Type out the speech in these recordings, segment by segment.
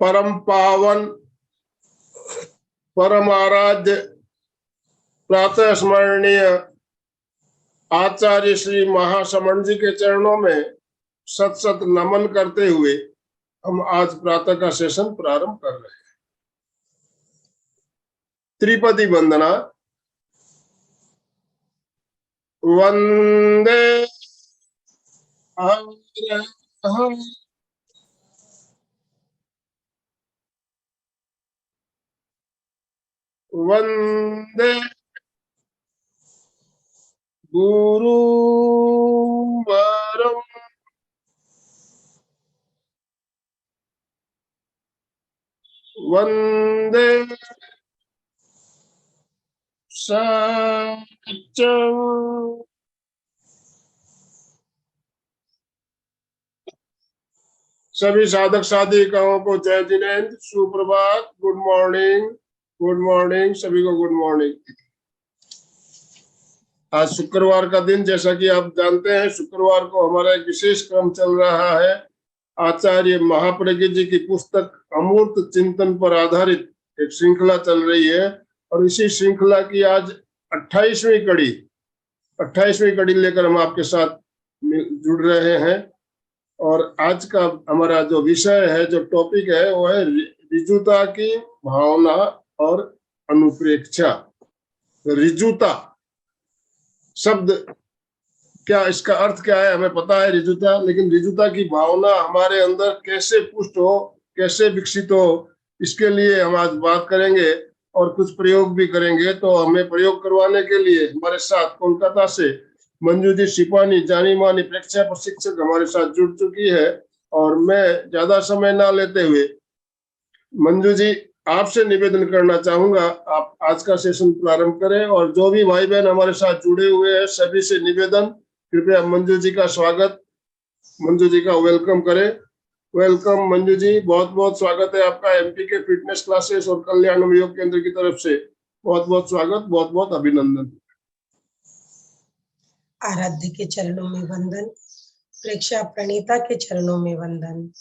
परम पावन परम आराध्य प्रातः स्मरणीय आचार्य श्री महासमण जी के चरणों में सत सत नमन करते हुए हम आज प्रातः का सेशन प्रारंभ कर रहे हैं। त्रिपदी वंदना। वंदे वंदे गुरुवरम वंदे सत्यम। सभी साधक साधिकाओं को जय जिनेन्द्र, सुप्रभात, गुड मॉर्निंग। गुड मॉर्निंग सभी को, गुड मॉर्निंग। आज शुक्रवार का दिन, जैसा कि आप जानते हैं, शुक्रवार को हमारा एक विशेष क्रम चल रहा है। आचार्य महाप्रज्ञ जी की पुस्तक अमूर्त चिंतन पर आधारित एक श्रृंखला चल रही है और इसी श्रृंखला की आज 28वीं कड़ी लेकर हम आपके साथ जुड़ रहे हैं। और आज का हमारा जो विषय है, जो टॉपिक है, वो है ऋजुता की भावना और अनुप्रेक्षा। ऋजुता शब्द क्या, इसका अर्थ क्या है हमें पता है, ऋजुता, लेकिन ऋजुता की भावना हमारे अंदर कैसे पुष्ट हो, कैसे विकसित हो, इसके लिए हम आज बात करेंगे और कुछ प्रयोग भी करेंगे। तो हमें प्रयोग करवाने के लिए हमारे साथ कोलकाता से मंजू जी सिपानी, जानी मानी प्रेक्षा प्रशिक्षक हमारे साथ जुड़ चुकी है। और मैं ज्यादा समय ना लेते हुए मंजू जी आपसे निवेदन करना चाहूंगा, आप आज का सेशन प्रारंभ करें। और जो भी भाई बहन हमारे साथ जुड़े हुए हैं सभी से निवेदन, कृपया मंजू जी का स्वागत, मंजू जी का वेलकम करें। वेलकम मंजू जी, बहुत बहुत स्वागत है आपका एमपी के फिटनेस क्लासेस और कल्याण योग केंद्र की तरफ से। बहुत बहुत स्वागत, बहुत बहुत अभिनंदन। आराध्य के चरणों में वंदन, प्रेक्षा प्रणीता के चरणों में वंदन,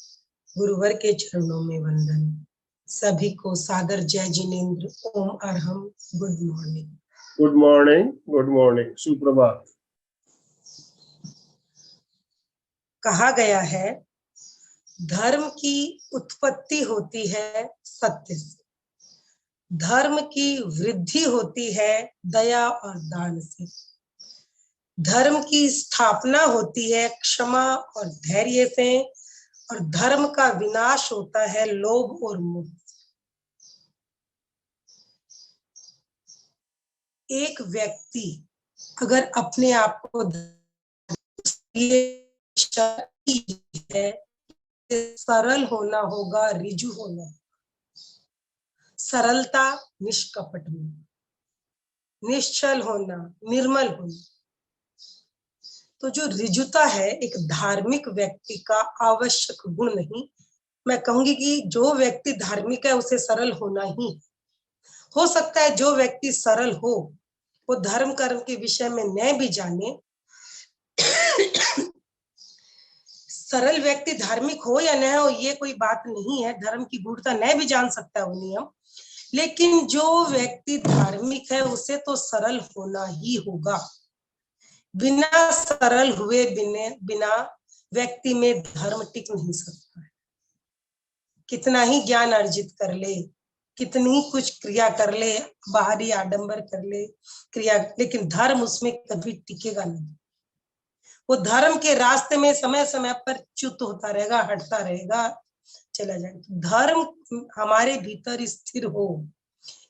गुरुवर के चरणों में वंदन। सभी को सादर जय जिनेन्द्र, ओम अरहम। Good morning. Good morning, good morning, सुप्रभात। कहा गया है धर्म की उत्पत्ति होती है सत्य से, धर्म की वृद्धि होती है दया और दान से, धर्म की स्थापना होती है क्षमा और धैर्य से, और धर्म का विनाश होता है लोभ और मोह। एक व्यक्ति अगर अपने आप को है, सरल होना होगा, रिजु होना, सरलता, निष्कपट होना, निश्चल होना, निर्मल होना। तो जो रिजुता है एक धार्मिक व्यक्ति का आवश्यक गुण नहीं, मैं कहूंगी कि जो व्यक्ति धार्मिक है उसे सरल होना ही। हो सकता है जो व्यक्ति सरल हो वो धर्म कर्म के विषय में न भी जाने, सरल व्यक्ति धार्मिक हो या न हो ये कोई बात नहीं है, धर्म की गूढ़ता न भी जान सकता है वो नियम, लेकिन जो व्यक्ति धार्मिक है उसे तो सरल होना ही होगा। बिना सरल हुए बिना व्यक्ति में धर्म टिक नहीं सकता है। कितना ही ज्ञान अर्जित कर ले, कितनी कुछ क्रिया कर ले, बाहरी आडंबर कर ले क्रिया, लेकिन धर्म उसमें कभी टिकेगा नहीं। वो धर्म के रास्ते में समय समय पर च्युत होता रहेगा, हटता रहेगा, चला जाएगा। धर्म हमारे भीतर स्थिर हो,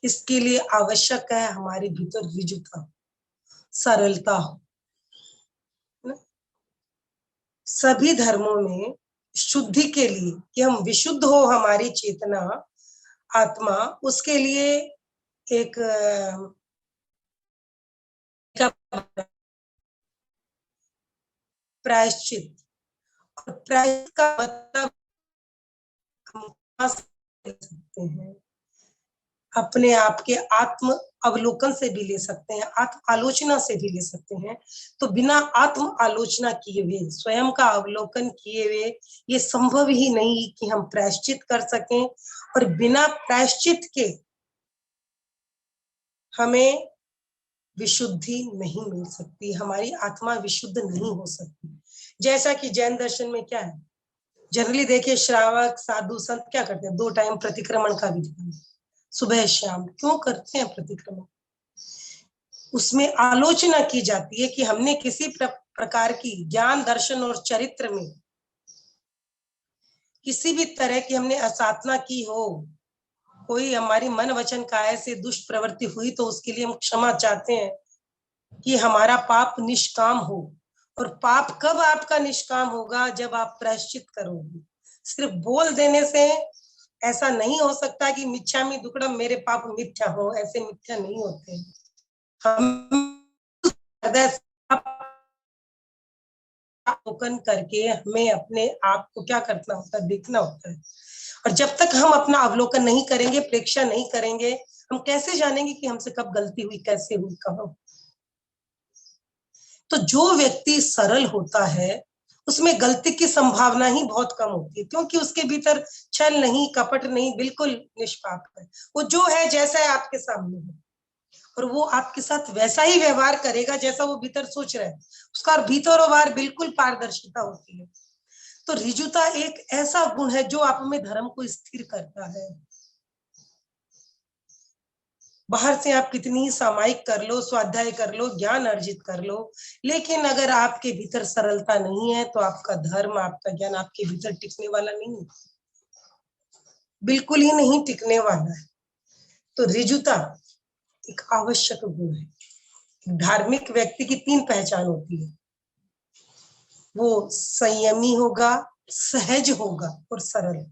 इसके लिए आवश्यक है हमारे भीतर विजुता, सरलता हो। सभी धर्मों में शुद्धि के लिए कि हम विशुद्ध हो हमारी चेतना आत्मा, उसके लिए एक प्रायश्चित, और प्रायश्चित का मतलब हम सकते हैं अपने आप के आत्म अवलोकन से भी ले सकते हैं, आत्म आलोचना से भी ले सकते हैं। तो बिना आत्म आलोचना किए हुए, स्वयं का अवलोकन किए हुए ये संभव ही नहीं कि हम प्रायश्चित कर सकें, और बिना प्रायश्चित के हमें विशुद्धि नहीं मिल सकती, हमारी आत्मा विशुद्ध नहीं हो सकती। जैसा कि जैन दर्शन में क्या है, जनरली देखिए श्रावक साधु संत क्या करते हैं, 2 टाइम प्रतिक्रमण का विधान, सुबह शाम क्यों करते हैं प्रतिक्रमण। उसमें आलोचना की जाती है कि हमने किसी प्रकार की ज्ञान दर्शन और चरित्र में किसी भी तरह की हमने असाधना की हो, कोई हमारी मन वचन काया से दुष्ट प्रवृत्ति हुई, तो उसके लिए हम क्षमा चाहते हैं कि हमारा पाप निष्काम हो। और पाप कब आपका निष्काम होगा, जब आप प्रायश्चित करोगे। सिर्फ बोल देने से ऐसा नहीं हो सकता कि मिच्छामि दुक्कडम, मेरे पाप मिथ्या हो, ऐसे मिथ्या नहीं होते। हम अवलोकन करके हमें अपने आप को क्या करना होता है, देखना होता है। और जब तक हम अपना अवलोकन नहीं करेंगे, प्रेक्षा नहीं करेंगे, हम कैसे जानेंगे कि हमसे कब गलती हुई, कैसे हुई, कब। तो जो व्यक्ति सरल होता है उसमें गलती की संभावना ही बहुत कम होती है, क्योंकि उसके भीतर छल नहीं, कपट नहीं, बिल्कुल निष्पाप है। वो जो है जैसा है आपके सामने है, और वो आपके साथ वैसा ही व्यवहार करेगा जैसा वो भीतर सोच रहा है। उसका भीतर और बाहर बिल्कुल पारदर्शिता होती है। तो ऋजुता एक ऐसा गुण है जो आप में धर्म को स्थिर करता है। बाहर से आप कितनी सामायिक कर लो, स्वाध्याय कर लो, ज्ञान अर्जित कर लो, लेकिन अगर आपके भीतर सरलता नहीं है तो आपका धर्म, आपका ज्ञान आपके भीतर टिकने वाला नहीं है, बिल्कुल ही नहीं टिकने वाला है। तो ऋजुता एक आवश्यक गुण है। धार्मिक व्यक्ति की 3 पहचान होती है, वो संयमी होगा, सहज होगा और सरल।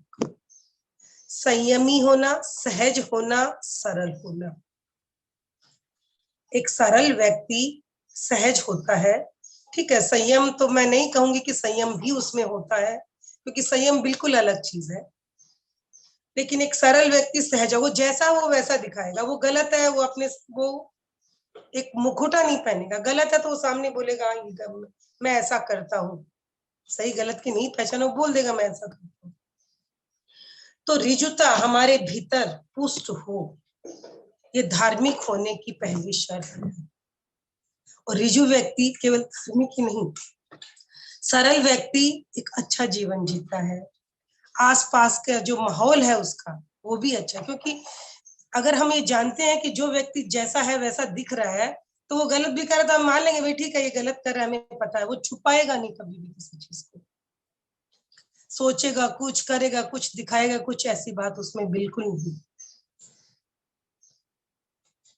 संयमी होना, सहज होना, सरल होना। एक सरल व्यक्ति सहज होता है, ठीक है। संयम तो मैं नहीं कहूंगी कि संयम भी उसमें होता है, क्योंकि संयम बिल्कुल अलग चीज है। लेकिन एक सरल व्यक्ति सहज है, वो जैसा वो वैसा दिखाएगा। वो गलत है, वो अपने वो एक मुखौटा नहीं पहनेगा। गलत है तो वो सामने बोलेगा मैं ऐसा करता हूँ, सही गलत की नहीं पहचान, वो बोल देगा मैं ऐसा करता हूँ। तो ऋजुता हमारे भीतर पुष्ट हो, ये धार्मिक होने की पहली शर्त है। और ऋजु व्यक्ति केवल धार्मिक ही नहीं, सरल व्यक्ति एक अच्छा जीवन जीता है। आसपास का जो माहौल है उसका वो भी अच्छा, क्योंकि अगर हम ये जानते हैं कि जो व्यक्ति जैसा है वैसा दिख रहा है, तो वो गलत भी कर रहा है तो हम मान लेंगे भाई ठीक है ये गलत कर रहा है, हमें पता है। वो छुपाएगा नहीं कभी भी किसी चीज को, सोचेगा कुछ, करेगा कुछ, दिखाएगा कुछ, ऐसी बात उसमें बिल्कुल नहीं।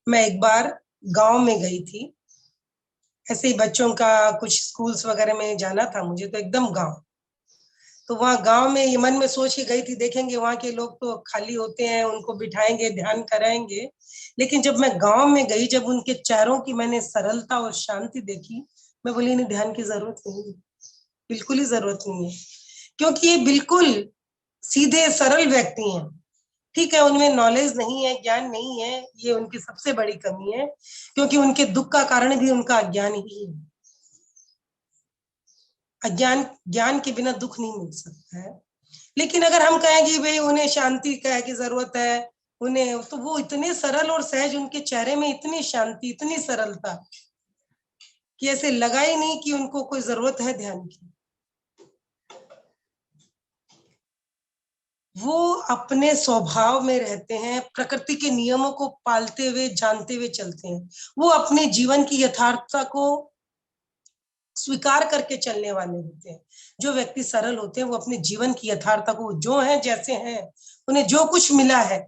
मैं एक बार गांव में गई थी, ऐसे ही बच्चों का कुछ स्कूल्स वगैरह में जाना था मुझे, तो एकदम गांव। तो वहाँ गांव में ये मन में सोच के गई थी, देखेंगे वहाँ के लोग तो खाली होते हैं, उनको बिठाएंगे, ध्यान कराएंगे। लेकिन जब मैं गांव में गई, जब उनके चेहरों की मैंने सरलता और शांति देखी, मैं बोली नहीं, ध्यान की जरूरत नहीं है, बिल्कुल ही जरूरत नहीं है। क्योंकि ये बिल्कुल सीधे सरल व्यक्ति हैं। ठीक है, उनमें नॉलेज नहीं है, ज्ञान नहीं है, ये उनकी सबसे बड़ी कमी है, क्योंकि उनके दुख का कारण भी उनका अज्ञान ही है। अज्ञान, ज्ञान के बिना दुख नहीं मिल सकता है। लेकिन अगर हम कहें कि भाई उन्हें शांति का की जरूरत है, उन्हें, तो वो इतने सरल और सहज, उनके चेहरे में इतनी शांति, इतनी सरलता कि ऐसे लगा ही नहीं कि उनको कोई जरूरत है ध्यान की। वो अपने स्वभाव में रहते हैं, प्रकृति के नियमों को पालते हुए, जानते हुए चलते हैं। वो अपने जीवन की यथार्थता को स्वीकार करके चलने वाले होते हैं। जो व्यक्ति सरल होते हैं वो अपने जीवन की यथार्थता को, जो है जैसे हैं, उन्हें जो कुछ मिला है,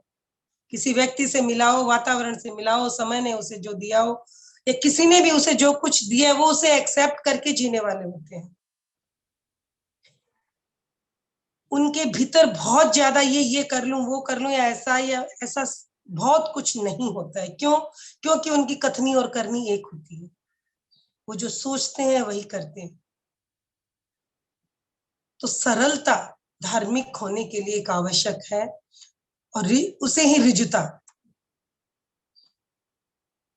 किसी व्यक्ति से मिला हो, वातावरण से मिला हो, समय ने उसे जो दिया हो, या किसी ने भी उसे जो कुछ दिया है, वो उसे एक्सेप्ट करके जीने वाले होते हैं। उनके भीतर बहुत ज्यादा ये कर लूं, वो कर लूं, या ऐसा बहुत कुछ नहीं होता है। क्यों? क्योंकि उनकी कथनी और करनी एक होती है। वो जो सोचते हैं वही करते हैं। तो सरलता धार्मिक होने के लिए एक आवश्यक है, और उसे ही ऋजुता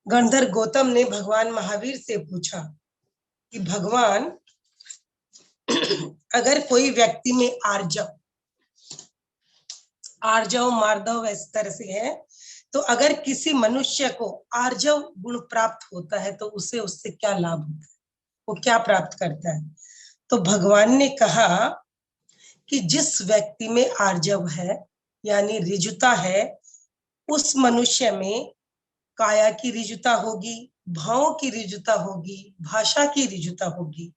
गणधर गौतम ने भगवान महावीर से पूछा कि भगवान, अगर कोई व्यक्ति में आर्जव आर्जव मार्दव इस तरह से है, तो अगर किसी मनुष्य को आर्जव गुण प्राप्त होता है तो उसे उससे क्या लाभ होता है, वो क्या प्राप्त करता है? तो भगवान ने कहा कि जिस व्यक्ति में आर्जव है यानी ऋजुता है, उस मनुष्य में काया की ऋजुता होगी, भावों की ऋजुता होगी, भाषा की ऋजुता होगी,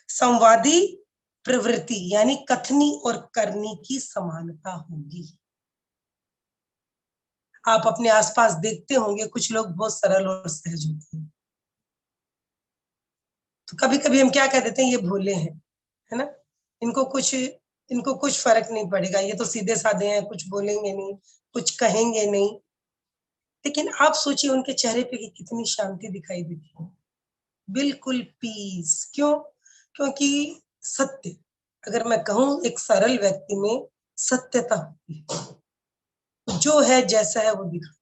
संवादी प्रवृत्ति यानी कथनी और करनी की समानता होगी। आप अपने आसपास देखते होंगे कुछ लोग बहुत सरल और सहज होते हैं, तो कभी कभी हम क्या कह देते हैं, ये भोले हैं, है ना, इनको कुछ फर्क नहीं पड़ेगा, ये तो सीधे साधे हैं, कुछ बोलेंगे नहीं, कुछ कहेंगे नहीं। लेकिन आप सोचिए उनके चेहरे पे कितनी शांति दिखाई देती है, बिल्कुल पीस। क्यों? क्योंकि सत्य, अगर मैं कहूं एक सरल व्यक्ति में सत्यता होती है, जो है जैसा है वो दिखा।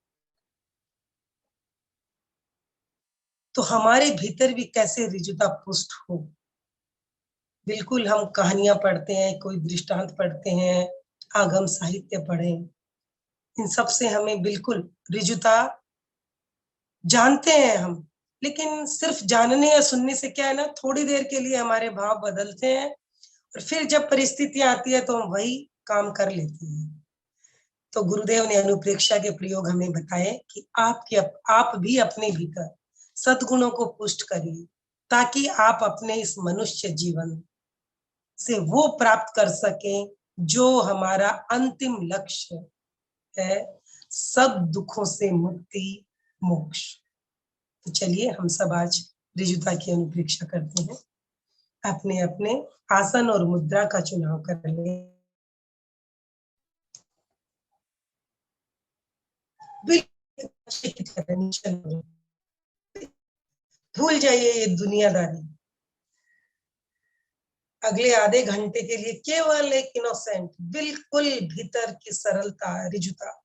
तो हमारे भीतर भी कैसे ऋजुता पुष्ट हो। बिल्कुल हम कहानियां पढ़ते हैं, कोई दृष्टांत पढ़ते हैं, आगम साहित्य पढ़ें, इन सब से हमें बिल्कुल ऋजुता जानते हैं हम। लेकिन सिर्फ जानने या सुनने से क्या है ना, थोड़ी देर के लिए हमारे भाव बदलते हैं और फिर जब परिस्थितियां आती है तो हम वही काम कर लेते हैं। तो गुरुदेव ने अनुप्रेक्षा के प्रयोग हमें बताए कि आप भी अपने भीतर सद्गुणों को पुष्ट करिए, ताकि आप अपने इस मनुष्य जीवन से वो प्राप्त कर सकें जो हमारा अंतिम लक्ष्य है, सब दुखों से मुक्ति, मोक्ष। तो चलिए हम सब आज ऋजुता की अनुप्रेक्षा करते हैं। अपने अपने आसन और मुद्रा का चुनाव कर लें। भूल जाइए ये दुनियादारी। अगले आधे घंटे के लिए केवल एक इनोसेंट, बिल्कुल भीतर की सरलता, ऋजुता।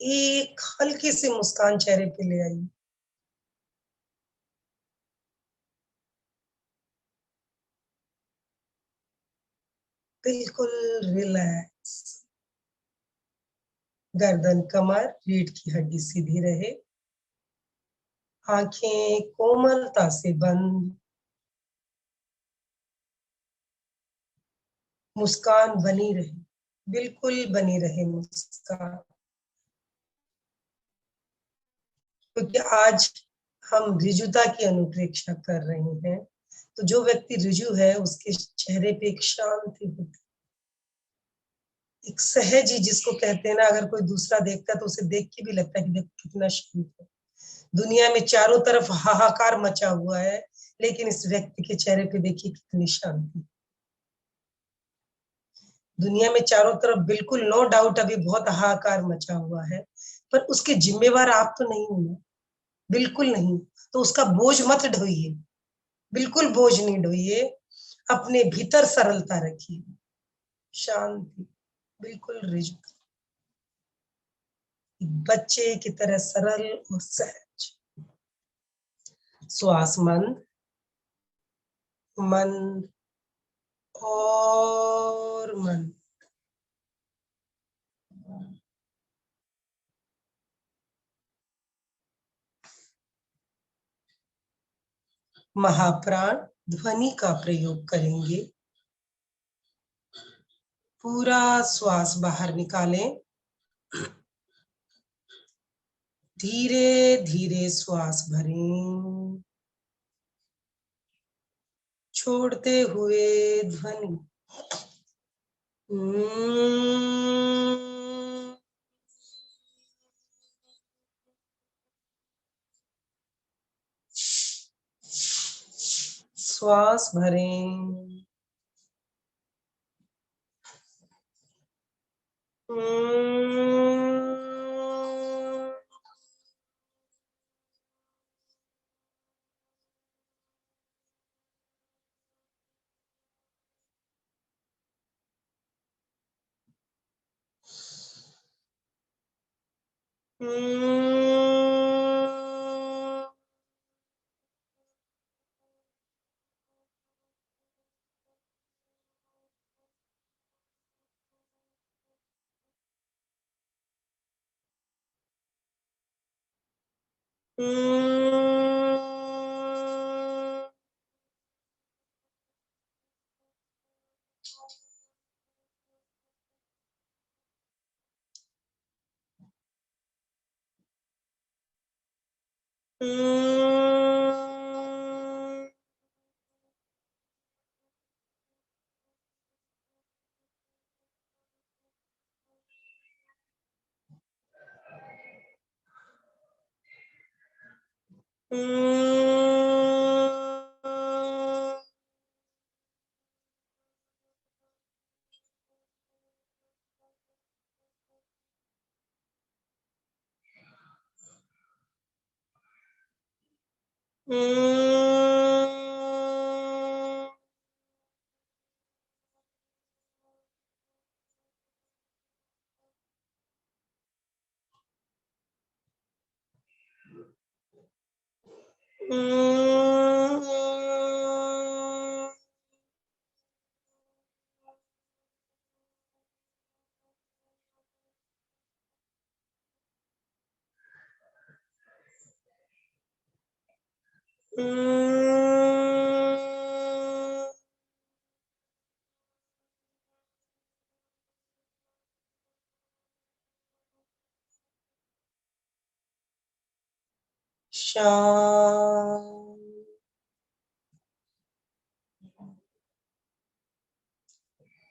एक हल्की सी मुस्कान चेहरे पे ले आई। बिल्कुल रिलैक्स। गर्दन, कमर, रीढ़ की हड्डी सीधी रहे, आंखें कोमलता से बंद, मुस्कान बनी रहे, बिल्कुल बनी रहे मुस्कान। क्योंकि आज हम ऋजुता की अनुप्रेक्षा कर रहे हैं, तो जो व्यक्ति ऋजु है उसके चेहरे पे एक शांति होती है, एक सहज ही जिसको कहते हैं ना, अगर कोई दूसरा देखता है तो उसे देख के भी लगता है कि देखो कितना शांत है। दुनिया में चारों तरफ हाहाकार मचा हुआ है, लेकिन इस व्यक्ति के चेहरे पे देखिए कितनी शांति। दुनिया में चारों तरफ बिल्कुल नो डाउट अभी बहुत हाहाकार मचा हुआ है, पर उसके जिम्मेवार आप तो नहीं हो ना, बिल्कुल नहीं। तो उसका बोझ मत ढोइए, बिल्कुल बोझ नहीं ढोइए। अपने भीतर सरलता रखिए, शांति, बिल्कुल रिज, बच्चे की तरह सरल और सहज। श्वास मंद मंद और मंद। महाप्राण ध्वनि का प्रयोग करेंगे। पूरा श्वास बाहर निकालें, धीरे धीरे श्वास भरें, छोड़ते हुए ध्वनि श्वास भरें, शांत।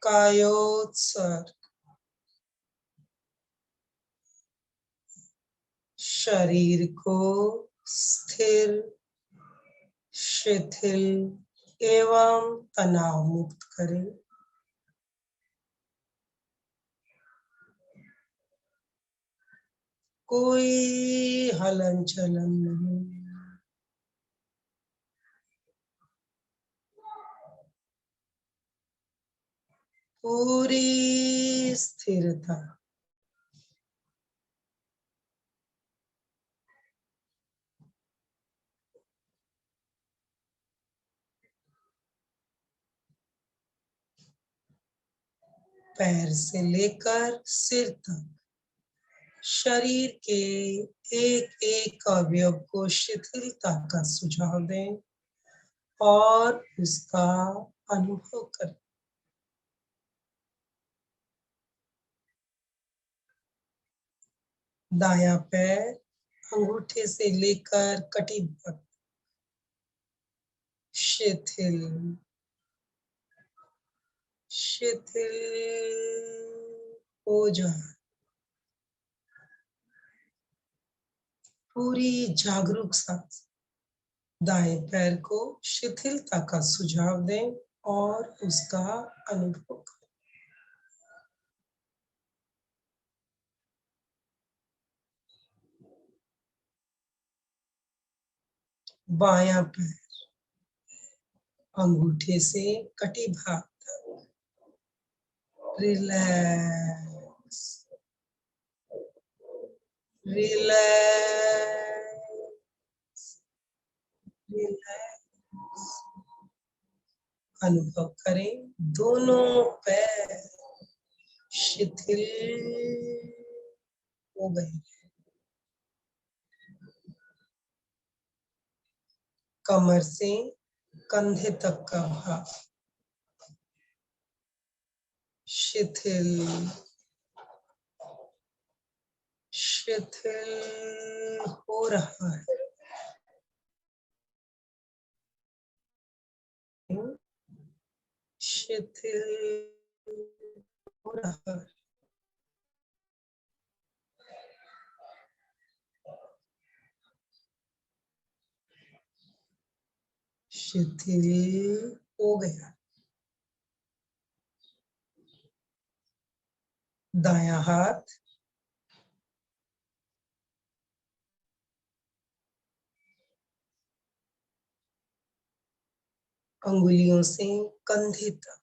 कायोत्सर्ग। शरीर को स्थिर, शिथिल एवं तनाव मुक्त करें। कोई हलन चलन नहीं। पूरी स्थिरता। पैर से लेकर सिर तक शरीर के एक एक अवयव को शिथिलता का सुझाव दें और उसका अनुभव करें। दायां पैर अंगूठे से लेकर कटी तक शिथिल शिथिल हो जाए। पूरी जागरूक सांस दाएं पैर को शिथिलता का सुझाव दें और उसका अनुभव करें। बायां पैर अंगूठे से कटी भाग तक रिलैक्स रिलैक्स रिलैक्स अनुभव करें। दोनों पैर शिथिल हो गए। कमर से कंधे तक का भाग शिथिल शिथिल हो रहा है। शिथिल हो रहा है। शिथिल हो गया। दायां हाथ अंगुलियों से कंधे तक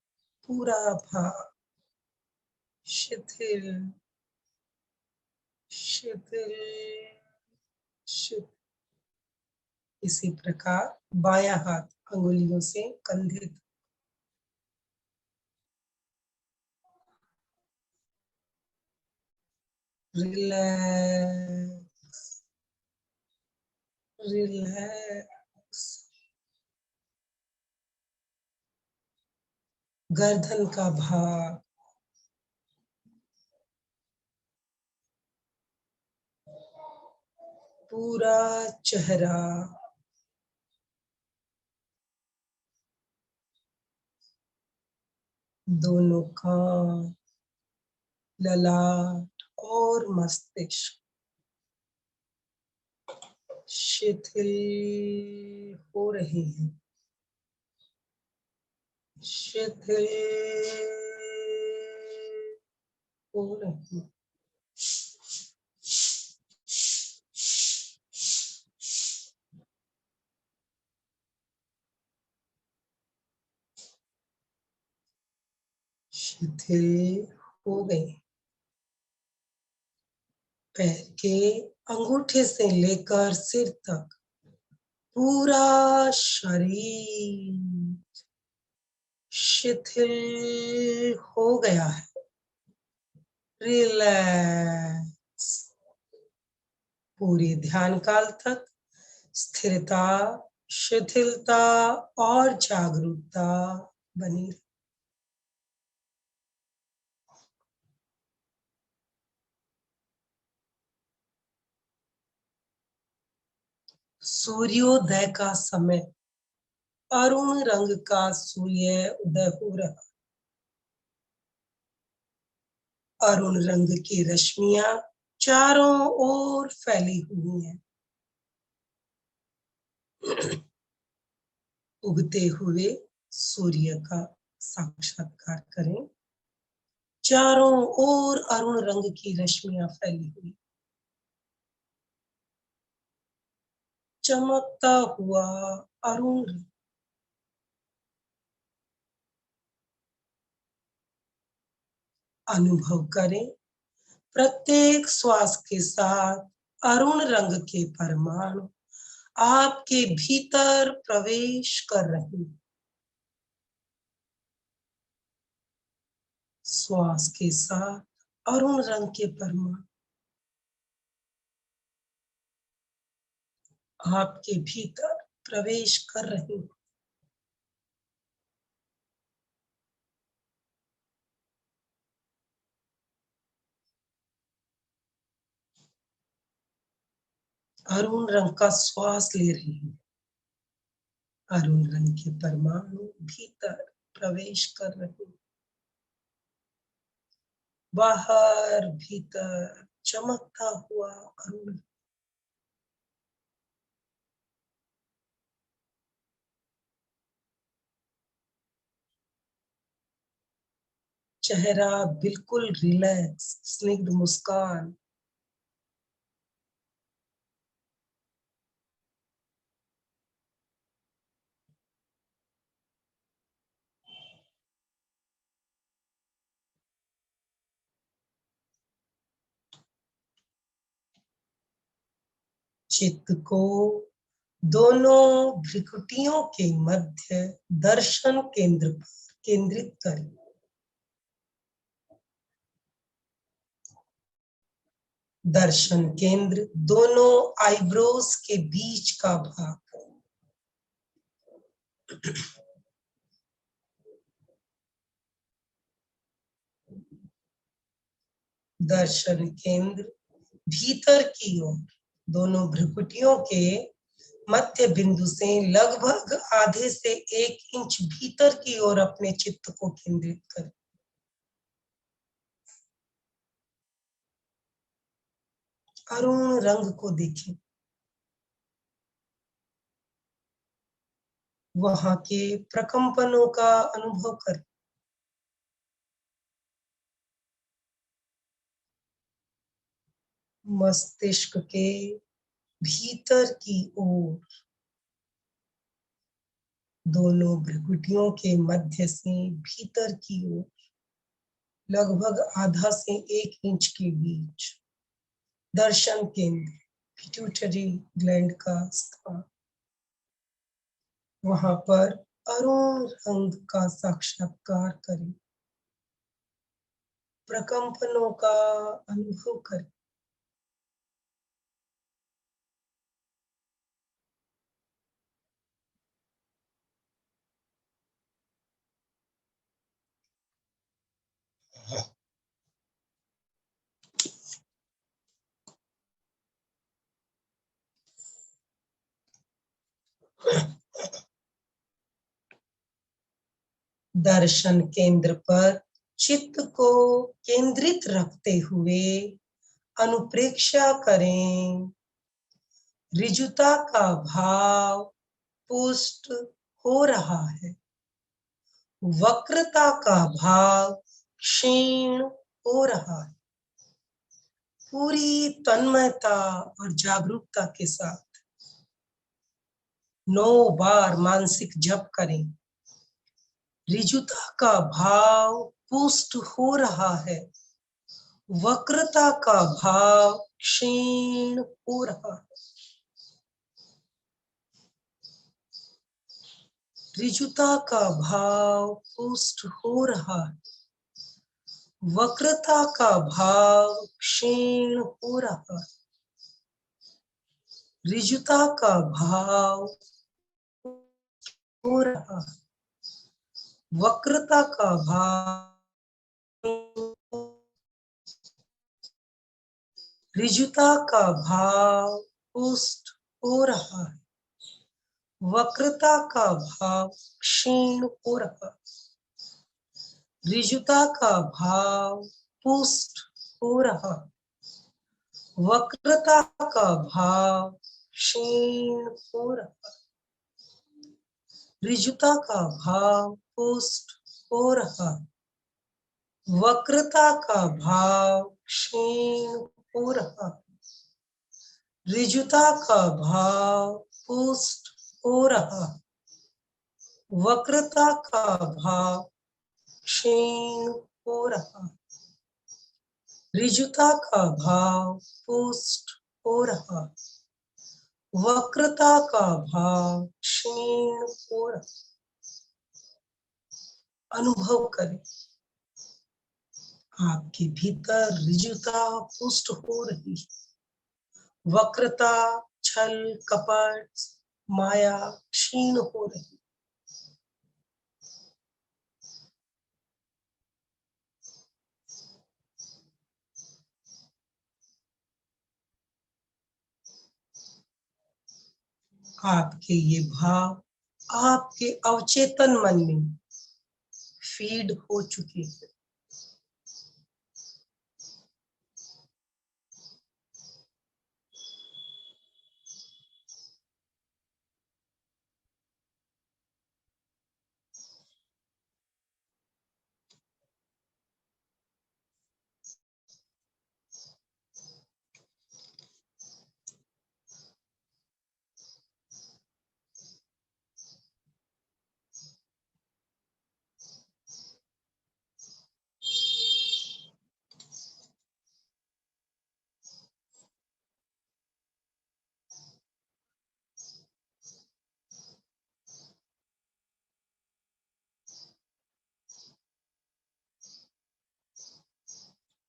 पूरा भाग शिथिल शिथिल शिथिल। इसी प्रकार बायां हाथ अंगुलियों से कंधे तक। Relax relax. गर्दन का भाग, पूरा चेहरा, दोनों कान, ललाट और मस्तिष्क शिथिल हो रहे हैं, शिथिल हो रहे हैं। शिथिल हो गए। पैर के अंगूठे से लेकर सिर तक पूरा शरीर शिथिल हो गया है। रिलैक्स। पूरे ध्यान काल तक स्थिरता, शिथिलता और जागरूकता बनी रहे। सूर्योदय का समय, अरुण रंग का सूर्य उदय हो रहा। अरुण रंग की रश्मियां चारों ओर फैली हुई हैं। उगते हुए सूर्य का साक्षात्कार करें। चारों ओर अरुण रंग की रश्मियां फैली हुई, चमकता हुआ अरुण रंग। अनुभव करें, प्रत्येक श्वास के साथ अरुण रंग के परमाणु आपके भीतर प्रवेश कर रहे हैं। श्वास के साथ अरुण रंग के परमाणु आपके भीतर प्रवेश कर रहे हैं। अरुण रंग का श्वास ले रहे हैं। अरुण रंग के परमाणु भीतर प्रवेश कर रहे हैं। बाहर भीतर चमकता हुआ अरुण। चेहरा बिल्कुल रिलैक्स, स्निग्ध मुस्कान। चित्त को दोनों भ्रुकुटियों के मध्य दर्शन केंद्र पर केंद्रित करें। दर्शन केंद्र दोनों आईब्रोज के बीच का भाग। दर्शन केंद्र भीतर की ओर दोनों भ्रुकुटियों के मध्य बिंदु से लगभग आधे से 1 इंच भीतर की ओर अपने चित्त को केंद्रित करें। अरुण रंग को देखें। वहां के प्रकंपनों का अनुभव करें। मस्तिष्क के भीतर की ओर दोनों भ्रुकुटियों के मध्य से भीतर की ओर लगभग आधा से 1 इंच के बीच दर्शन केंद्र, पिट्यूटरी ग्लैंड का स्थान, वहां पर अरुण रंग का साक्षात्कार करें, प्रकंपनों का अनुभव करें। दर्शन केंद्र पर चित्त को केंद्रित रखते हुए अनुप्रेक्षा करें। ऋजुता का भाव पुष्ट हो रहा है, वक्रता का भाव क्षीण हो रहा है। पूरी तन्मयता और जागरूकता के साथ 9 बार मानसिक जप करें। ऋजुता का भाव पुष्ट हो रहा है, वक्रता का भाव क्षीण हो रहा है। ऋजुता का भाव पुष्ट हो रहा है, वक्रता का भाव क्षीण हो रहा है। ऋजुता का भाव हो रहा है, वक्रता का भाव। ऋजुता का भाव पुष्ट हो रहा है, वक्रता का भाव क्षीण हो रहा है। ऋजुता का भाव पुष्ट हो रहा है, वक्रता का भाव क्षीण हो रहा है। ऋजुता का भाव पुष्ट हो रहा है, वक्रता का भाव क्षीण हो रहा है। ऋजुता का भाव पुष्ट हो रहा है, वक्रता का भाव क्षीण हो रहा है। ऋजुता का भाव पुष्ट हो रहा है, वक्रता का भाव क्षीण हो रहा है। अनुभव करें, आपके भीतर ऋजुता पुष्ट हो रही है, वक्रता छल कपट माया क्षीण हो रही। आपके ये भाव आपके अवचेतन मन में फीड हो चुके हैं।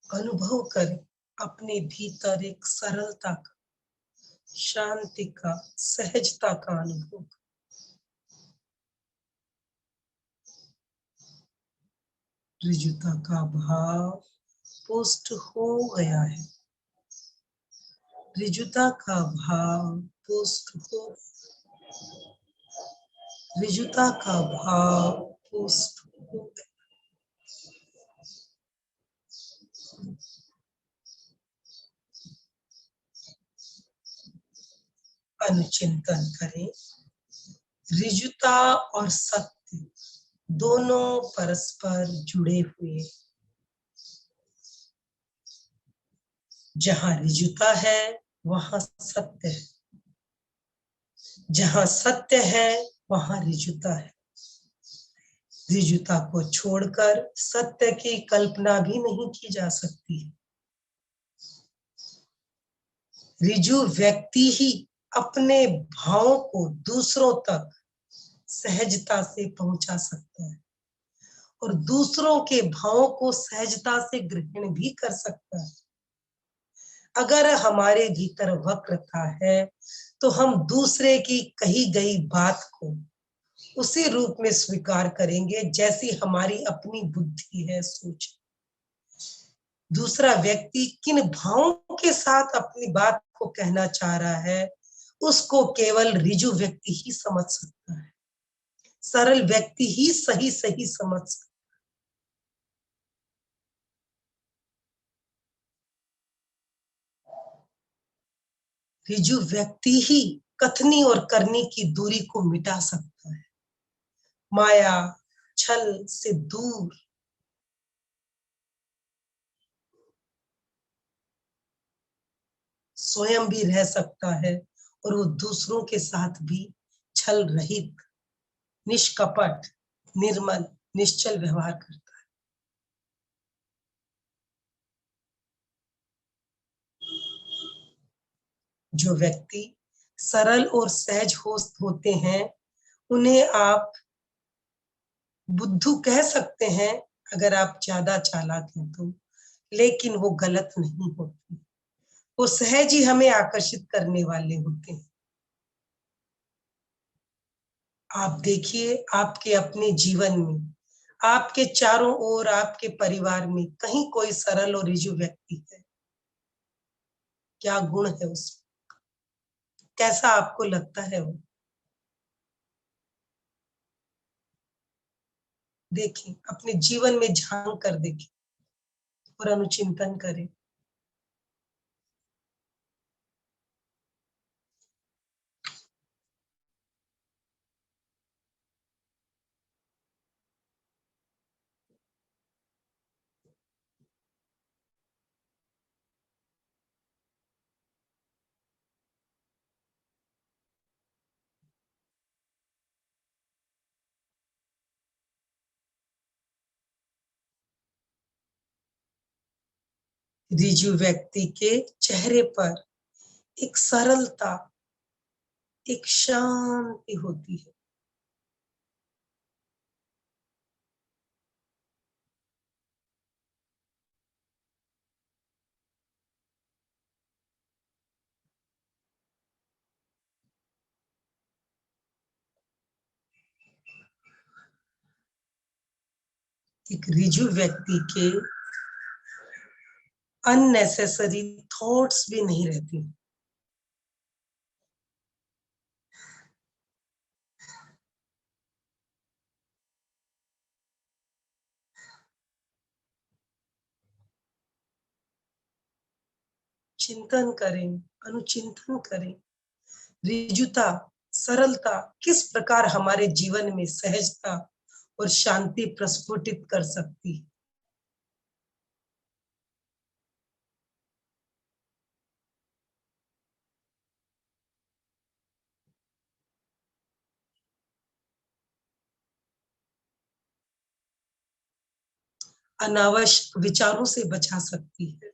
अनुभव करें अपने भीतर एक सरलता का, शांति का, सहजता का अनुभव। ऋजुता का भाव पुष्ट हो गया है, ऋजुता का भाव पुष्ट हो, ऋजुता का भाव पुष्ट हो गया। अनुचिंतन करें, ऋजुता और सत्य दोनों परस्पर जुड़े हुए। जहां ऋजुता है वहां सत्य है, जहां सत्य है वहां ऋजुता है। ऋजुता को छोड़कर सत्य की कल्पना भी नहीं की जा सकती है। ऋजु व्यक्ति ही अपने भावों को दूसरों तक सहजता से पहुंचा सकता है और दूसरों के भावों को सहजता से ग्रहण भी कर सकता है। अगर हमारे भीतर वक्रता है तो हम दूसरे की कही गई बात को उसी रूप में स्वीकार करेंगे जैसी हमारी अपनी बुद्धि है, सोच। दूसरा व्यक्ति किन भावों के साथ अपनी बात को कहना चाह रहा है उसको केवल ऋजु व्यक्ति ही समझ सकता है। सरल व्यक्ति ही सही सही समझ सकता है। ऋजु व्यक्ति ही कथनी और करनी की दूरी को मिटा सकता है। माया छल से दूर स्वयं भी रह सकता है और वो दूसरों के साथ भी छल रहित, निष्कपट, निर्मल, निश्चल व्यवहार करता है। जो व्यक्ति सरल और सहज होते हैं उन्हें आप बुद्धू कह सकते हैं अगर आप ज्यादा चालाक हैं तो, लेकिन वो गलत नहीं होते। वो सहज ही हमें आकर्षित करने वाले होते हैं। आप देखिए आपके अपने जीवन में, आपके चारों ओर, आपके परिवार में कहीं कोई सरल और ऋजु व्यक्ति है? क्या गुण है उसमें? कैसा आपको लगता है वो? देखें, अपने जीवन में झांक कर देखें और अनुचिंतन करें। ऋजु व्यक्ति के चेहरे पर एक सरलता, एक शांति होती है। एक ऋजु व्यक्ति के अननेसेसरी थॉट्स भी नहीं रहती। चिंतन करें, अनुचिंतन करें। ऋजुता, सरलता किस प्रकार हमारे जीवन में सहजता और शांति प्रस्फुटित कर सकती है। अनावश्यक विचारों से बचा सकती है।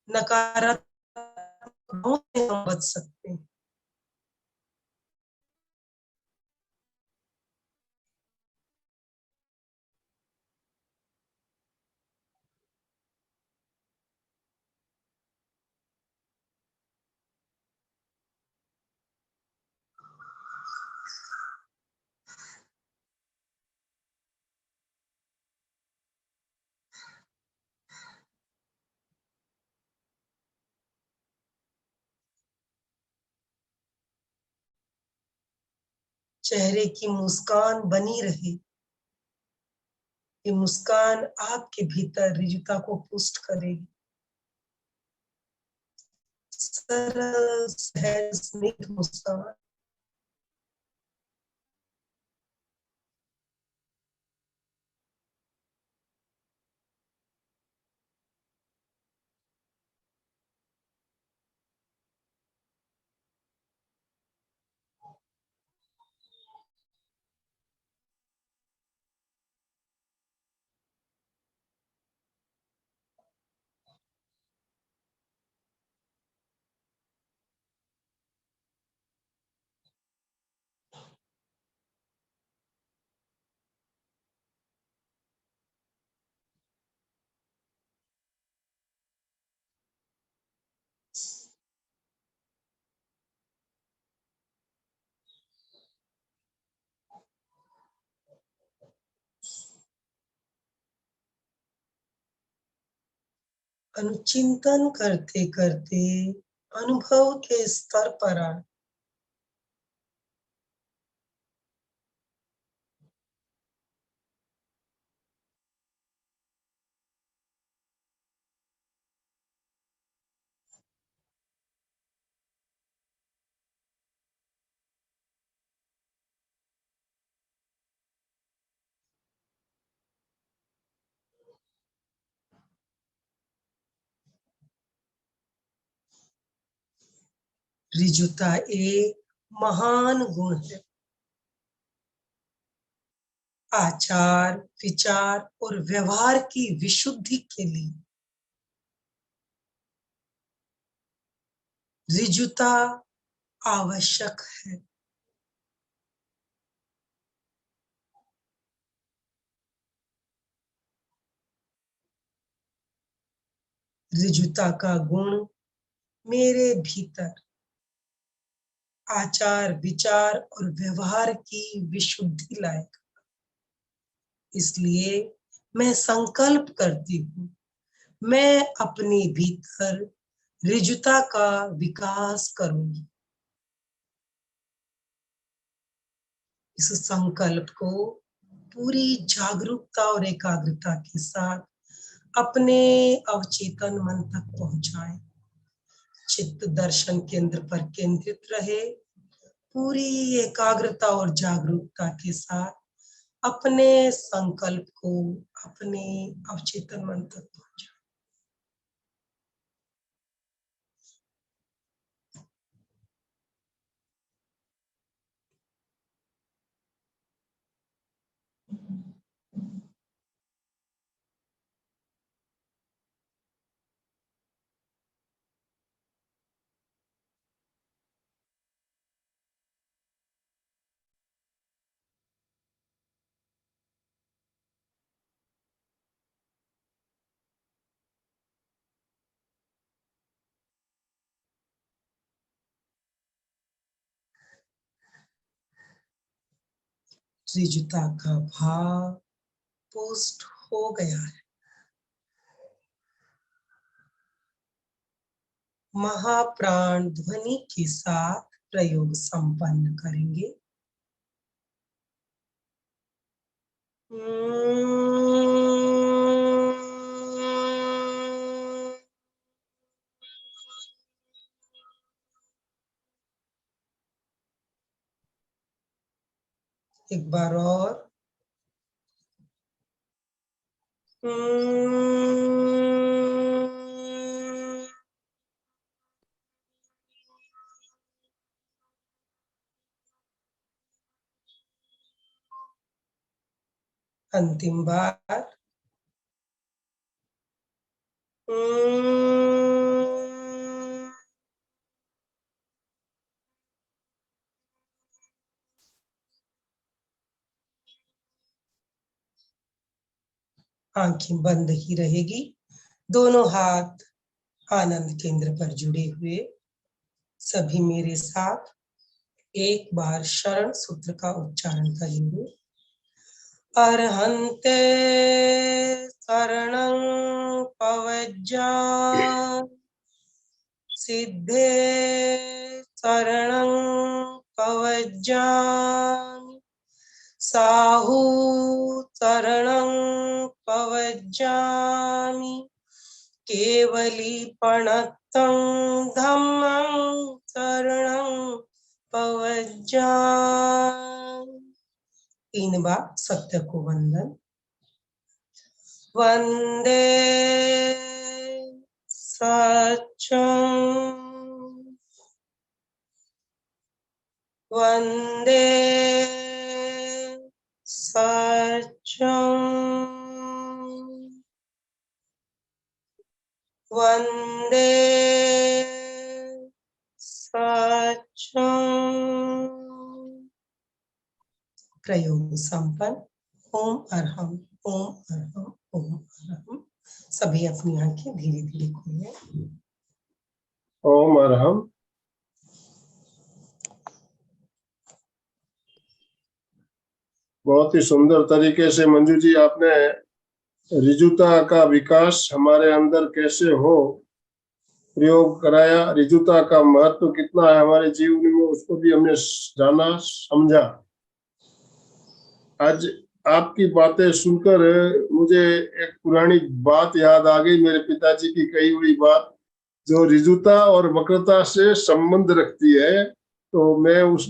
नकारात्मक भावों से हम बच सकते हैं। चेहरे की मुस्कान बनी रहे। ये मुस्कान आपके भीतर ऋजुता को पुष्ट करेगी। सरल सहज स्निग्ध मुस्कान। अनुचिंतन करते करते अनुभव के स्तर पर आए। ऋजुता एक महान गुण है। आचार, विचार और व्यवहार की विशुद्धि के लिए ऋजुता आवश्यक है। ऋजुता का गुण मेरे भीतर आचार, विचार और व्यवहार की विशुद्धि लाएगा। इसलिए मैं संकल्प करती हूँ, मैं अपने भीतर ऋजुता का विकास करूंगी। इस संकल्प को पूरी जागरूकता और एकाग्रता के साथ अपने अवचेतन मन तक पहुंचाएं। चित्त दर्शन केंद्र पर केंद्रित रहे। पूरी एकाग्रता और जागरूकता के साथ अपने संकल्प को अपने अवचेतन मन तक पहुंचाएं। ऋजुता का भाव पोस्ट हो गया है। महाप्राण ध्वनि के साथ प्रयोग संपन्न करेंगे। एक बार और। अंतिम बार। आंखें बंद ही रहेगी। दोनों हाथ आनंद केंद्र पर जुड़े हुए। सभी मेरे साथ एक बार शरण सूत्र का उच्चारण करेंगे। अर्हन्ते शरणं पवज्जामि, सिद्धे शरणं पवज्जामि, साहू शरणं पवज्जामि, केवलीपणत्तं धम्मं शरणं पवज्जामि। 3 बार सत्य को वंदन। वंदे सत्यं, वंदे सत्यं, वंदे सत्यं। प्रयोग संपन्न। ओम अरहम, ओम अरहम, ओम अरहम। सभी अपनी आंखें धीरे धीरे खोलें। ओम अरहम। बहुत ही सुंदर तरीके से मंजू जी आपने रिजुता का विकास हमारे अंदर कैसे हो, प्रयोग कराया। रिजुता का महत्व कितना है हमारे जीवन में, उसको भी हमने जाना समझा। आज आपकी बातें सुनकर मुझे एक पुरानी बात याद आ गई, मेरे पिताजी की कही हुई बात, जो रिजुता और वक्रता से संबंध रखती है। तो मैं उस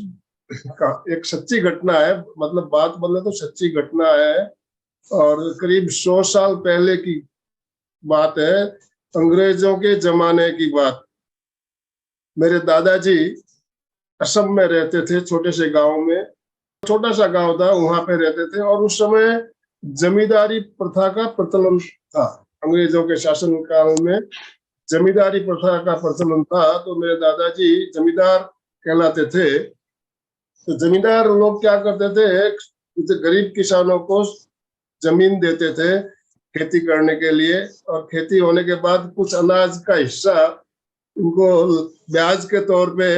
एक सच्ची घटना है, मतलब बात बोले तो सच्ची घटना है, और करीब 100 साल पहले की बात है, अंग्रेजों के जमाने की बात। मेरे दादाजी असम में रहते थे, छोटे से गांव में, छोटा सा गांव था, वहां पे रहते थे। और उस समय जमींदारी प्रथा का प्रचलन था। अंग्रेजों के शासन काल में जमींदारी प्रथा का प्रचलन था। तो मेरे दादाजी जमींदार कहलाते थे। तो जमींदार लोग क्या करते थे, गरीब किसानों को जमीन देते थे खेती करने के लिए, और खेती होने के बाद कुछ अनाज का हिस्सा उनको ब्याज के तौर पे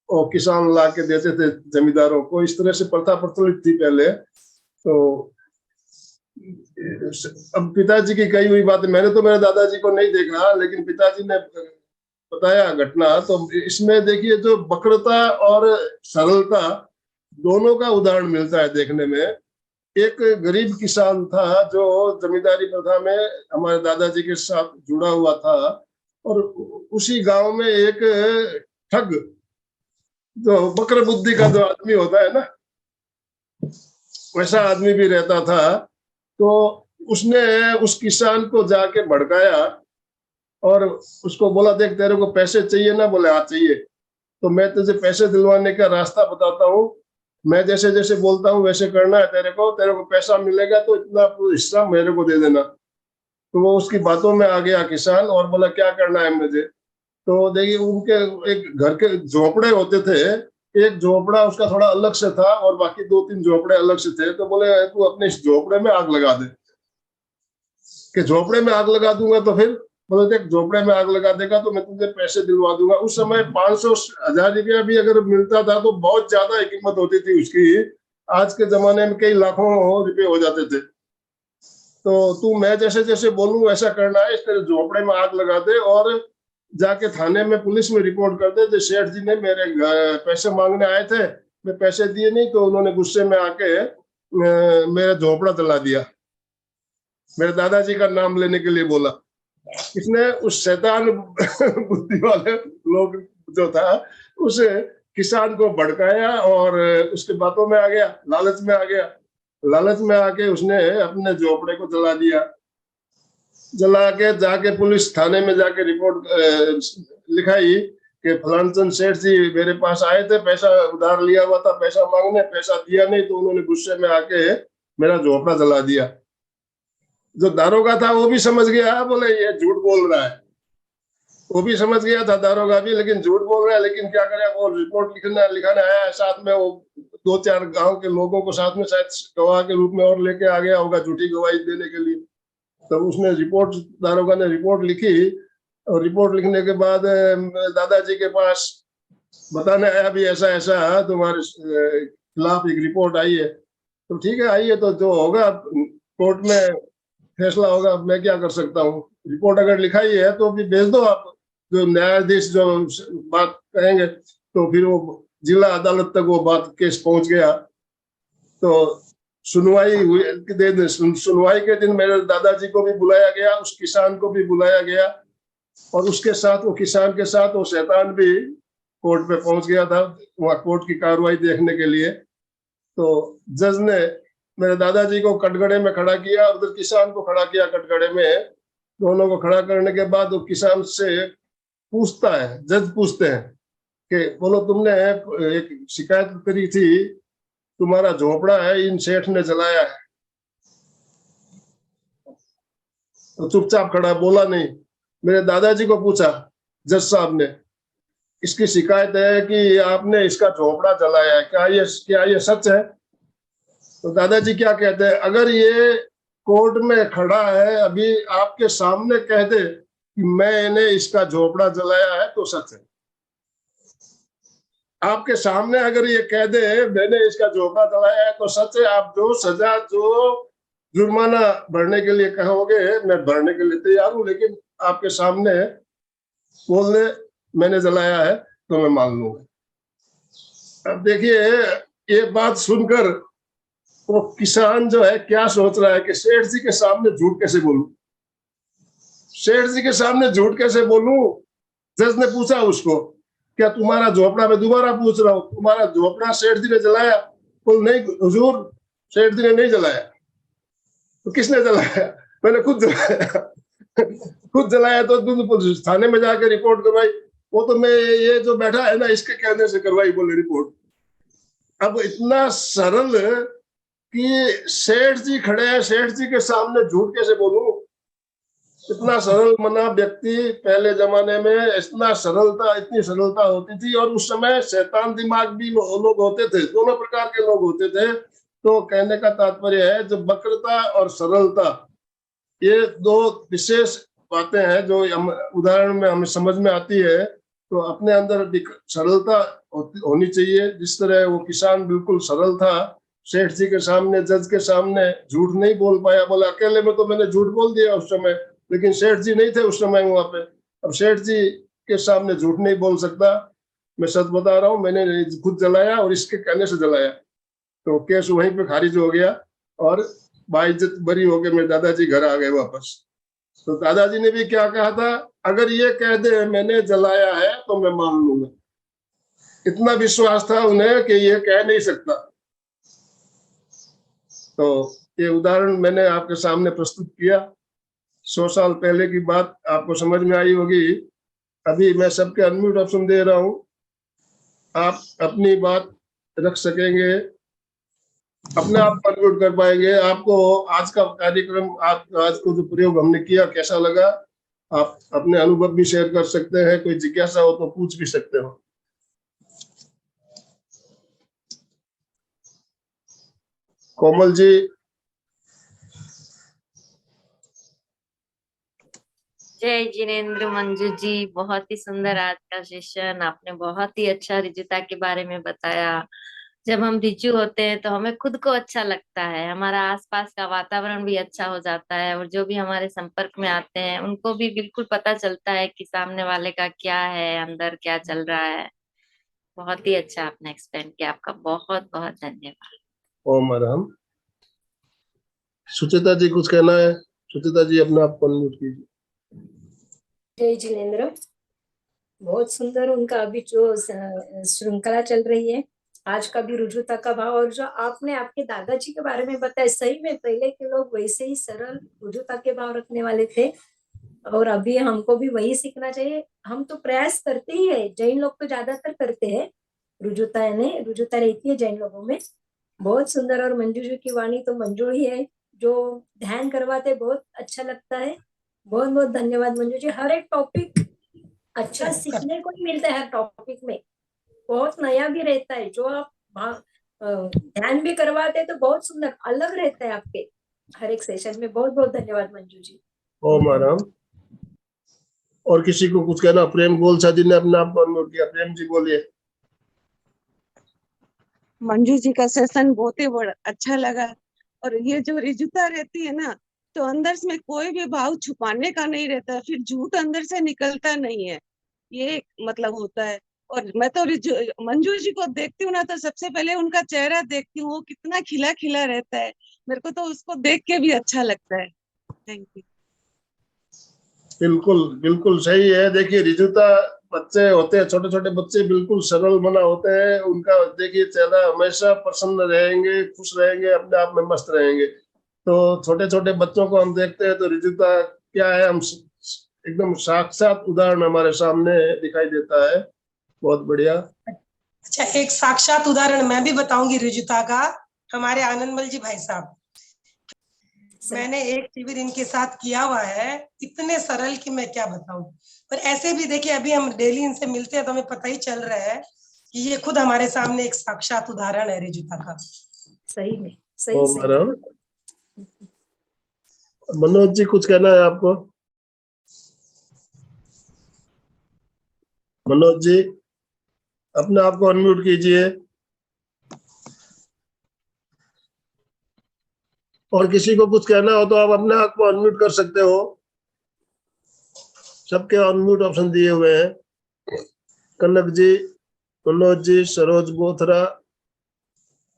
वो किसान ला के देते थे जमींदारों को। इस तरह से प्रथा प्रचलित थी पहले। तो अब पिताजी की कही हुई बात, मैंने तो मेरे दादाजी को नहीं देखा, लेकिन पिताजी ने बताया घटना। तो इसमें देखिए, जो वक्रता और सरलता दोनों का उदाहरण मिलता है देखने में। एक गरीब किसान था जो जमींदारी प्रथा में हमारे दादाजी के साथ जुड़ा हुआ था, और उसी गांव में एक ठग, जो वक्र बुद्धि का जो आदमी होता है ना, वैसा आदमी भी रहता था। तो उसने उस किसान को जाके भड़काया और उसको बोला, देख तेरे को पैसे चाहिए ना? बोले हाँ चाहिए। तो मैं तुझे पैसे दिलवाने का रास्ता बताता हूँ, मैं जैसे जैसे बोलता हूँ वैसे करना है तेरे को पैसा मिलेगा तो इतना हिस्सा मेरे को दे देना। तो वो उसकी बातों में आ गया किसान, और बोला क्या करना है मुझे। तो देखिए, उनके एक घर के झोपड़े होते थे, एक झोपड़ा उसका थोड़ा अलग से था और बाकी 2-3 झोपड़े अलग से थे। तो बोले तू अपने इस झोपड़े में आग लगा दे। कि झोपड़े में आग लगा दूंगा तो फिर? बोले देख, झोपड़े में आग लगा देगा तो मैं तुझे पैसे दिलवा दूंगा। उस समय 500-1000 रुपया भी अगर मिलता था तो बहुत ज्यादा कीमत होती थी उसकी। आज के जमाने में कई लाखों रुपए हो जाते थे। तो तू मैं जैसे जैसे बोलूं वैसा करना है, इस तरह झोपड़े में आग लगा दे और जाके थाने में पुलिस में रिपोर्ट कर दे। सेठ जी ने मेरे पैसे मांगने आए थे, मैं पैसे दिए नहीं, तो उन्होंने गुस्से में आके मेरा झोपड़ा जला दिया। मेरे दादाजी का नाम लेने के लिए बोला। इसने उस शैतान बुद्धि वाले लोग जो था, उस किसान को भड़काया और उसके बातों में आ गया, लालच में आ गया। लालच में आके उसने अपने झोपड़े को जला दिया। जला के जाके पुलिस थाने में जाके रिपोर्ट लिखाई कि फलानचंद सेठ जी मेरे पास आए थे, पैसा उधार लिया हुआ था, पैसा मांगने, पैसा दिया नहीं, तो उन्होंने गुस्से में आके मेरा झोपड़ा जला दिया। जो दारोगा था वो भी समझ गया, बोले ये झूठ बोल रहा है। वो भी समझ गया था दारोगा भी, लेकिन झूठ बोल रहा है। लेकिन क्या करे, वो रिपोर्ट लिखाने आया है, साथ में वो 2-4 गांव के लोगों को साथ में शायद गवाह के रूप में और लेके आ गया होगा, झूठी गवाही देने के लिए। तो उसने रिपोर्ट, दारोगा ने रिपोर्ट लिखी, और रिपोर्ट लिखने के बाद दादाजी के पास बताने आया भी ऐसा ऐसा तुम्हारे खिलाफ एक रिपोर्ट आई है। तो ठीक है, आई है तो जो होगा कोर्ट में फैसला होगा, मैं क्या कर सकता हूँ। रिपोर्ट अगर लिखाई है तो भी भेज दो आप, जो न्यायाधीश जो बात कहेंगे। तो फिर वो जिला अदालत तक वो बात केस पहुंच गया। तो सुनवाई हुई के दिन, सुनवाई के दिन मेरे दादाजी को भी बुलाया गया, उस किसान को भी बुलाया गया, और उसके साथ वो किसान के साथ वो शैतान भी कोर्ट पे पहुंच गया था, वहां कोर्ट की कार्रवाई देखने के लिए। तो जज ने मेरे दादाजी को कटघरे में खड़ा किया और उधर किसान को खड़ा किया कटघरे में। दोनों को खड़ा करने के बाद वो किसान से पूछता है, जज पूछते हैं कि बोलो तुमने एक शिकायत करी थी, तुम्हारा झोपड़ा है इन सेठ ने जलाया है। तो चुपचाप खड़ा, बोला नहीं। मेरे दादाजी को पूछा जज साहब ने, इसकी शिकायत है कि आपने इसका झोपड़ा जलाया है, क्या ये सच है? तो दादाजी क्या कहते हैं, अगर ये कोर्ट में खड़ा है अभी आपके सामने कह दे कि मैंने इसका झोपड़ा जलाया है तो सच है। आपके सामने अगर ये कह दे मैंने इसका झोपड़ा जलाया है तो सच है। आप जो सजा जो जुर्माना भरने के लिए कहोगे, मैं भरने के लिए तैयार हूँ, लेकिन आपके सामने बोलने मैंने जलाया है तो मैं मान लूंगा। अब देखिए, ये बात सुनकर वो किसान जो है क्या सोच रहा है कि सेठ जी के सामने झूठ कैसे बोलूं, सेठ जी के सामने झूठ कैसे बोलूं। जज ने पूछा उसको, क्या तुम्हारा झोपड़ा, मैं दोबारा पूछ रहा हूँ, तुम्हारा झोपड़ा सेठ जी ने जलाया? बोल नहीं हुजूर, सेठ जी ने नहीं जलाया। तो किसने जलाया? मैंने खुद जलाया। खुद जलाया तो तुम पुलिस थाने में जाकर रिपोर्ट करवाई? वो तो मैं ये जो बैठा है ना इसके कहने से करवाई, बोले रिपोर्ट। अब इतना सरल कि सेठ जी खड़े हैं, सेठ जी के सामने झूठ कैसे बोलूं? इतना सरल मना व्यक्ति पहले जमाने में, इतना सरलता, इतनी सरलता होती थी। और उस समय शैतान दिमाग भी लोग होते थे, दोनों प्रकार के लोग होते थे। तो कहने का तात्पर्य है, जो वक्रता और सरलता, ये दो विशेष बातें हैं जो उदाहरण में हमें समझ में आती है। तो अपने अंदर सरलता होनी चाहिए। जिस तरह वो किसान बिल्कुल सरल था, सेठ जी के सामने, जज के सामने झूठ नहीं बोल पाया। बोला अकेले में तो मैंने झूठ बोल दिया उस समय, लेकिन सेठ जी नहीं थे उस समय वहां पे। अब सेठ जी के सामने झूठ नहीं बोल सकता, मैं सच बता रहा हूँ, मैंने खुद जलाया और इसके कहने से जलाया। तो केस वहीं पे खारिज हो गया और बाइज्जत बरी हो गए। मेरे दादाजी घर आ गए वापस। तो दादाजी ने भी क्या कहा था, अगर ये कह दे मैंने जलाया है तो मैं मान लूंगा। इतना विश्वास था उन्हें कि ये कह नहीं सकता। तो ये उदाहरण मैंने आपके सामने प्रस्तुत किया। 100 साल पहले की बात आपको समझ में आई होगी। अभी मैं सबके अनम्यूट ऑप्शन दे रहा हूं, आप अपनी बात रख सकेंगे, अपने आप अनम्यूट कर पाएंगे। आपको आज का कार्यक्रम, आज को जो प्रयोग हमने किया कैसा लगा? आप अपने अनुभव भी शेयर कर सकते हैं, कोई जिज्ञासा हो तो पूछ भी सकते हो। कोमल जी। जय जिनेन्द्र मंजू जी, बहुत ही सुंदर आज का सेशन। आपने बहुत ही अच्छा रिजुता के बारे में बताया। जब हम रिजु होते हैं तो हमें खुद को अच्छा लगता है, हमारा आसपास का वातावरण भी अच्छा हो जाता है, और जो भी हमारे संपर्क में आते हैं उनको भी बिल्कुल पता चलता है कि सामने वाले का क्या है, अंदर क्या चल रहा है। बहुत ही अच्छा आपने एक्सप्लेन किया, आपका बहुत बहुत धन्यवाद। ओम राम। सुचिता जी कुछ कहना है? सुचिता जी अपने आप को अनम्यूट कीजिए। जय जिनेन्द्र, बहुत सुंदर उनका अभी जो श्रृंखला चल रही है, आज का भी रुजुता का भाव, और जो आपने आपके दादाजी के बारे में बताया, सही में पहले के लोग वैसे ही सरल रुजुता के भाव रखने वाले थे, और अभी हमको भी वही सीखना चाहिए। हम तो प्रयास करते ही है, जैन लोग तो ज्यादातर करते हैं, रुजुता यानी रुजुता रहती है जैन लोगों में। बहुत सुंदर। और मंजू जी की वाणी तो मंजू ही है, जो ध्यान करवाते, बहुत अच्छा लगता है। बहुत बहुत धन्यवाद मंजू जी। हर एक टॉपिक अच्छा सीखने को ही मिलता है, हर टॉपिक में बहुत नया भी रहता है। जो आप ध्यान भी करवाते हैं तो बहुत सुंदर अलग रहता है आपके हर एक सेशन में। बहुत बहुत धन्यवाद मंजू जी। ओम राम। और किसी को कुछ कहना? प्रेम गोलसा जी ने अपने आप को अनम्यूट किया। प्रेम जी बोलिए। मंजू जी का सेशन बहुत ही अच्छा लगा। और ये जो रिजुता रहती है ना, तो अंदर से में कोई भी भाव छुपाने का नहीं रहता, फिर झूठ अंदर से निकलता नहीं है, ये मतलब होता है। और मैं तो मंजू जी को देखती हूँ ना, तो सबसे पहले उनका चेहरा देखती हूँ, वो कितना खिला खिला रहता है, मेरे को तो उसको देख के भी अच्छा लगता है। Thank you. बिल्कुल बिल्कुल सही है। देखिए रिजुता बच्चे होते हैं, छोटे छोटे बच्चे बिल्कुल सरल मना होते हैं। उनका देखिए चेहरा हमेशा प्रसन्न रहेंगे, खुश रहेंगे, अपने आप में मस्त रहेंगे। तो छोटे छोटे बच्चों को हम देखते हैं तो रिजुता क्या है, हम एकदम साक्षात उदाहरण हमारे सामने दिखाई देता है। बहुत बढ़िया। अच्छा, एक साक्षात उदाहरण मैं भी बताऊंगी रिजुता का। हमारे आनंदमल जी भाई साहब, मैंने एक शिविर इनके साथ किया हुआ है, इतने सरल कि मैं क्या बताऊं। पर ऐसे भी देखिए, अभी हम डेली इनसे मिलते हैं तो हमें पता ही चल रहा है कि ये खुद हमारे सामने एक साक्षात उदाहरण है रिजुता का। सही में, सही सही। मनोज जी कुछ कहना है आपको? मनोज जी अपने आप को अनम्यूट कीजिए। और किसी को कुछ कहना हो तो आप अपने आप को अनम्यूट कर सकते हो। सबके अनम्यूट ऑप्शन दिए हुए हैं। कनक जी, मनोज जी, सरोज बोथरा,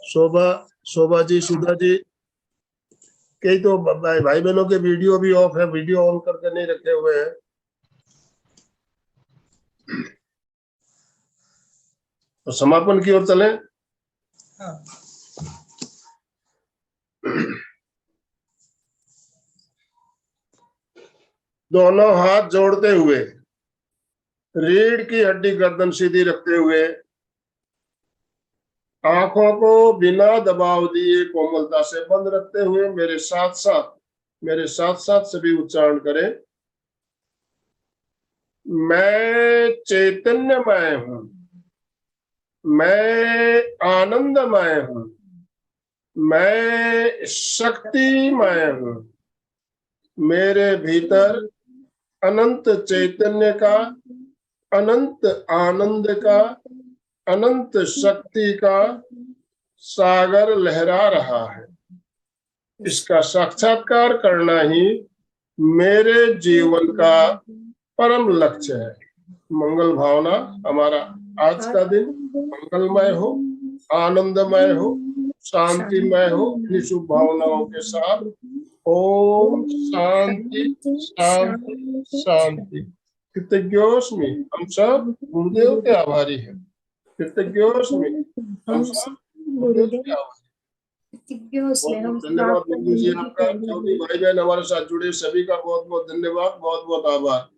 शोभा जी, सुधा जी। कई तो भाई बहनों के वीडियो भी ऑफ है, वीडियो ऑन करके नहीं रखे हुए हैं। तो समापन की ओर चलें। हाँ। दोनों हाथ जोड़ते हुए, रीढ़ की हड्डी गर्दन सीधी रखते हुए, आंखों को बिना दबाव दिए कोमलता से बंद रखते हुए मेरे साथ साथ सभी उच्चारण करें। मैं चैतन्यमय हूं, मैं आनंदमय हूं, मैं शक्तिमय हूं। मेरे भीतर अनंत चैतन्य का, अनंत आनंद का, अनंत शक्ति का सागर लहरा रहा है। इसका साक्षात्कार करना ही मेरे जीवन का परम लक्ष्य है। मंगल भावना। हमारा आज का दिन मंगलमय हो, आनंदमय हो, शांतिमय हो। अपनी शुभ भावनाओं के साथ ओम शांति शांति शांति। कृतज्ञोस्मि। हम सब गुरुदेव के आभारी हैं। कृतज्ञोस्मि। हम सब गुरुदेव के आभारी। बहुत धन्यवाद बिंदु जी आपका। जो भी भाई बहन हमारे साथ जुड़े सभी का बहुत बहुत धन्यवाद, बहुत बहुत आभार।